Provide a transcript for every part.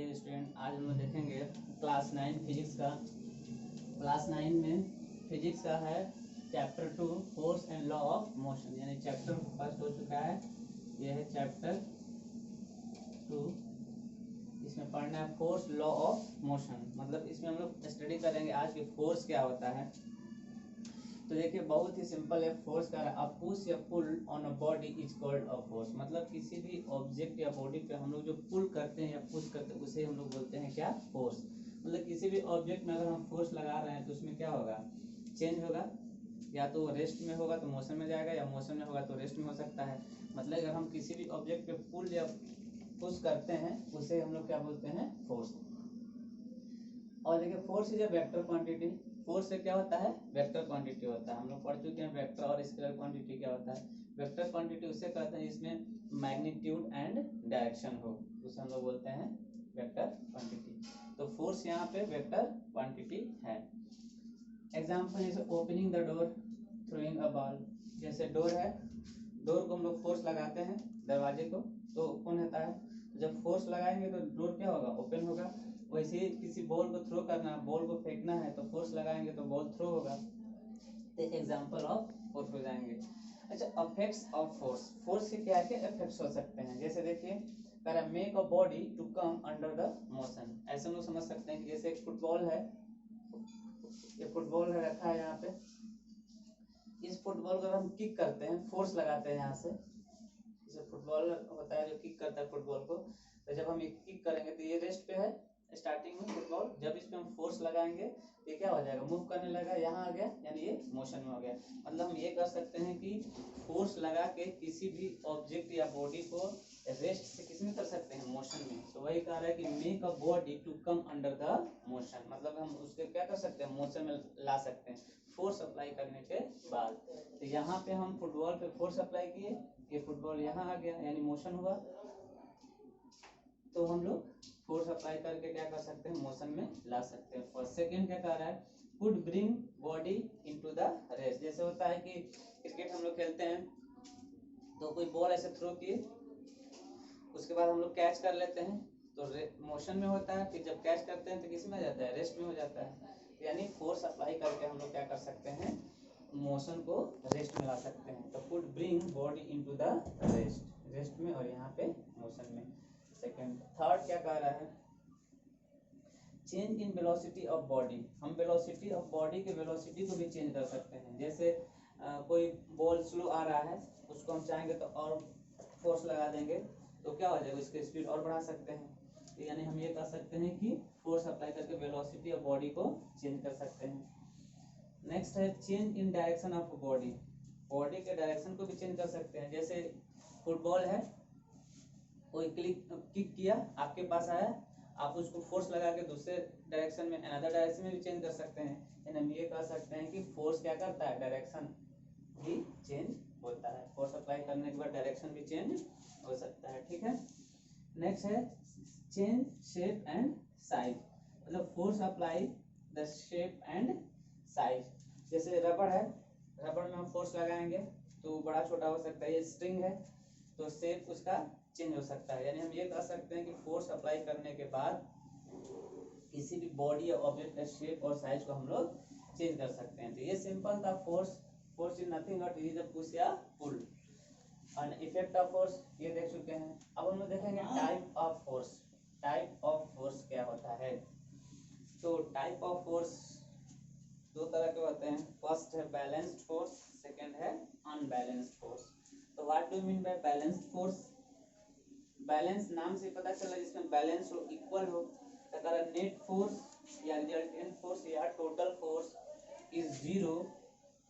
Dear student, आज हम लोग देखेंगे क्लास 9 फिजिक्स का। क्लास 9 में फिजिक्स का है chapter 2 force and law of motion, यानी चैप्टर फर्स्ट हो चुका है। यह है चैप्टर 2। इसमें पढ़ना है फोर्स लॉ ऑफ मोशन, मतलब इसमें हम लोग स्टडी करेंगे आज कि फोर्स क्या होता है। तो देखिए बहुत ही सिंपल है। फोर्स का अ पुश या pull on a body is called a force, मतलब किसी भी ऑब्जेक्ट या बॉडी पे हम लोग जो पुल करते हैं या पुश करते हैं उसे हम लोग बोलते हैं क्या, फोर्स। मतलब किसी भी ऑब्जेक्ट में अगर हम फोर्स लगा रहे हैं तो उसमें क्या होगा, चेंज होगा। या तो रेस्ट में होगा तो मोशन में जाएगा, या मोशन में होगा तो रेस्ट में हो सकता है। मतलब अगर हम किसी भी ऑब्जेक्ट पे पुल या पुश करते हैं उसे हम लोग क्या बोलते हैं, फोर्स। और देखिए force is a vector quantity. Force से क्या होता है, वेक्टर क्वांटिटी होता है। हम लोग पढ़ चुके हैं वेक्टर और स्केलर क्वांटिटी क्या होता है। वेक्टर क्वांटिटी उसे कहते हैं जिसमें मैग्नीट्यूड एंड डायरेक्शन हो, उसे हम लोग बोलते हैं वेक्टर क्वांटिटी। तो फोर्स यहाँ पे वेक्टर क्वांटिटी है। एग्जाम्पल जैसे opening the door, throwing a ball. जैसे डोर है, डोर को हम लोग फोर्स लगाते हैं दरवाजे को तो ओपन होता है। जब फोर्स लगाएंगे तो डोर क्या होगा, ओपन होगा। वैसे ही किसी बॉल को थ्रो करना है, बॉल को फेंकना है तो फोर्स लगाएंगे तो बॉल थ्रो होगा। तो एग्जांपल ऑफ फोर्स हो जाएंगे। अच्छा, इफेक्ट्स ऑफ फोर्स। फोर्स के क्या क्या इफेक्ट्स हो सकते हैं, जैसे देखिए make a body to come under the motion. ऐसे हम लोग समझ सकते हैं कि जैसे एक फुटबॉल है, ये फुटबॉल है रखा है यहाँ पे। इस फुटबॉल को अगर हम किक करते हैं, फोर्स लगाते हैं यहाँ से, जैसे फुटबॉल होता है जो किक करता है फुटबॉल को, तो जब हम ये किक करेंगे तो ये रेस्ट पे है स्टार्टिंग में फुटबॉल। जब इस पे हम फोर्स लगाएंगे ये क्या हो जाएगा, मूव करने लगा, यहाँ आ गया, यानी ये मोशन में हो गया। मतलब हम ये कर सकते हैं कि फोर्स लगा के किसी भी ऑब्जेक्ट या बॉडी को रेस्ट से किसमें कर सकते हैं, मोशन में। तो वही कह रहा है कि make a body to come under the motion, मतलब हम उसके क्या कर सकते हैं, मोशन में ला सकते हैं फोर्स अप्लाई करने के बाद। तो यहाँ पे हम फुटबॉल पे फोर्स अप्लाई किए, ये फुटबॉल यहाँ आ गया यानी मोशन हुआ। तो हम लोग फोर्स अप्लाई करके क्या कर सकते हैं, मोशन में ला सकते हैं। फर्स्ट सेकंड क्या कह रहा है, could bring body into the rest. जैसे होता है कि क्रिकेट हम लोग खेलते हैं तो कोई बॉल ऐसे थ्रो किए, उसके बाद हम लोग कैच कर लेते हैं तो मोशन में होता है। फिर जब कैच करते हैं तो किस में आ जाता है, रेस्ट में हो जाता है। यानी फोर्स अप्लाई करके हम लोग क्या कर सकते हैं, मोशन को रेस्ट में ला सकते हैं। तो could bring body into the rest, rest में और यहाँ पे मोशन में। सेकंड। थर्ड क्या कह रहा है, change in velocity of body. हम वेलोसिटी ऑफ बॉडी के वेलोसिटी को भी चेंज कर सकते हैं। जैसे कोई बॉल स्लो आ रहा है, उसको हम चाहेंगे तो और फोर्स लगा देंगे तो क्या हो जाएगा, इसकी स्पीड और बढ़ा सकते हैं। तो यानी हम ये कर सकते हैं कि फोर्स अप्लाई करके वेलोसिटी ऑफ बॉडी को चेंज कर सकते हैं। नेक्स्ट है change in direction of body. Body के डायरेक्शन को भी चेंज कर सकते हैं। जैसे फुटबॉल है, कोई किक किया, आपके पास आया, आप उसको फोर्स लगा के दूसरे डायरेक्शन में, अनदर डायरेक्शन में भी चेंज कर सकते हैं। यानी हम ये कह सकते हैं कि फोर्स क्या करता है, डायरेक्शन भी चेंज होता है। फोर्स अप्लाई करने के बाद डायरेक्शन भी चेंज हो सकता है, ठीक है। नेक्स्ट है चेंज शेप एंड साइज, मतलब force apply the shape and size. जैसे रबड़ है, रबड़ में हम फोर्स लगाएंगे तो बड़ा छोटा हो सकता है। ये स्ट्रिंग है तो शेप उसका चेंज हो सकता है। यानी हम ये कह सकते हैं कि फोर्स अप्लाई करने के बाद किसी भी बॉडी या ऑब्जेक्ट का शेप और साइज को हम लोग चेंज कर सकते हैं। तो ये सिंपल था force. Force is nothing but is a push या पुल। और इफेक्ट ऑफ फोर्स ये देख चुके हैं। अब हम लोग देखेंगे type of force. Type of force क्या होता है, तो टाइप ऑफ फोर्स दो तरह के होते हैं। फर्स्ट है बैलेंस्ड फोर्स, सेकंड है अनबैलेंस्ड फोर्स। तो what do mean by balanced force, balance नाम से पता चला जिसमें बैलेंस हो, इक्वल हो। नेट फोर्स या रिजल्टेंट फोर्स या total force is zero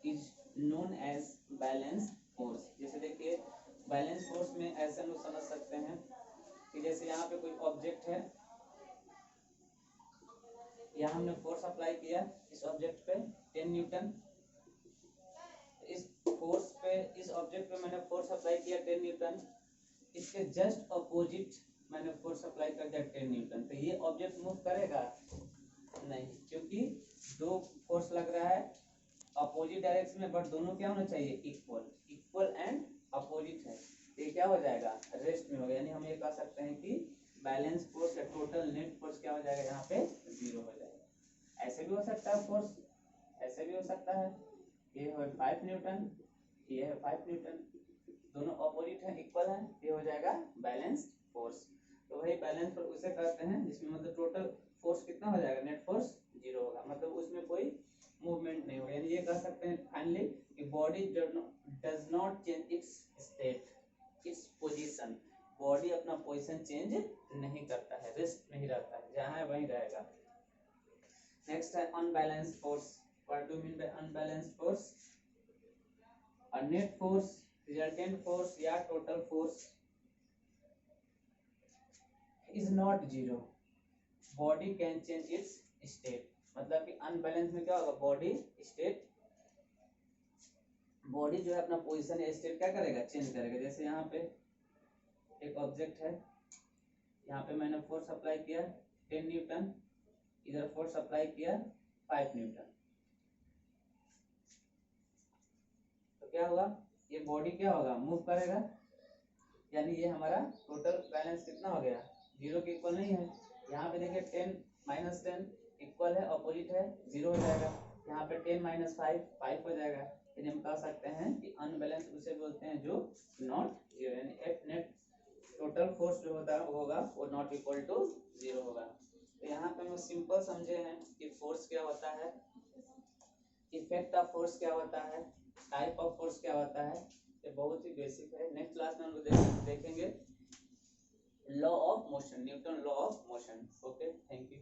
is known as balance force. जैसे देखिए बैलेंस फोर्स में ऐसे हम लोग समझ सकते हैं कि जैसे यहाँ पे कोई ऑब्जेक्ट है, यहाँ हमने फोर्स अप्लाई किया इस ऑब्जेक्ट पे 10 न्यूटन। इस फोर्स पे, इस ऑब्जेक्ट पे मैंने फोर्स अप्लाई किया 10 न्यूटन। इसके जस्ट अपोजिट मैंने फोर्स अप्लाई कर दिया 10 न्यूटन। तो ये ऑब्जेक्ट मूव करेगा नहीं, क्योंकि दो फोर्स लग रहा है अपोजिट डायरेक्शन में, बट दोनों क्या होना चाहिए, इक्वल। इक्वल एंड अपोजिट है तो ये क्या हो जाएगा, रेस्ट में होगा। यानी हम ये कह सकते हैं कि बैलेंस फोर्स या टोटल नेट फोर्स क्या हो जाएगा, यहाँ पे 0 हो जाएगा। ऐसे भी हो सकता है फोर्स, ऐसे भी हो सकता है, ये है 5 न्यूटन, ये है 5 न्यूटन, दोनों ऑपोजिट है, इक्वल है, ये हो जाएगा बैलेंस फोर्स। तो वही बैलेंस फोर्स उसे कहते हैं जिसमें मतलब टोटल फोर्स कितना हो जाएगा, नेट फोर्स 0 होगा, मतलब उसमें कोई मूवमेंट नहीं होगा। यानी ये कह सकते हैं फाइनली कि body does not change its state, its position, body अपना पोजीशन चेंज नहीं करता है, रेस्ट नहीं रहता है, जहाँ है वहीं रहेगा। नेक्स्ट है unbalance force. What do mean by unbalance force? A net force, resultant force या total force is not zero, body can change its state. मतलब कि अनबैलेंस में क्या होगा, बॉडी स्टेट, बॉडी जो है अपना पोजीशन या स्टेट क्या करेगा, चेंज करेगा। जैसे यहाँ पे एक ऑब्जेक्ट है, यहाँ पे मैंने फोर्स अप्लाई किया 10 न्यूटन, इधर फोर्स अप्लाई किया 5 न्यूटन, तो क्या हुआ, ये बॉडी क्या होगा, मूव करेगा, यानी ये हमारा टोटल बैलेंस कितना हो गया, 0 के इक्वल नहीं है। यहाँ पे देखिए 10 माइनस 10 इक्वल है, अपोजिट है, 0 हो जाएगा। यहाँ पे 10 माइनस 5 5 हो जाएगा। यानी हम कह सकते हैं कि अनबैलेंस उसे बोलते हैं जो नॉट जीरो, यानी एफ नेट टोटल फोर्स जो होगा वो नॉट इक्वल टू 0 होगा। तो यहाँ पे हम सिंपल समझे हैं कि फोर्स क्या होता है, इफेक्ट ऑफ फोर्स क्या होता है, टाइप ऑफ फोर्स क्या होता है, ये बहुत ही बेसिक है। नेक्स्ट क्लास में हम लोग देखेंगे law of motion, Newton law of motion. Okay, thank you.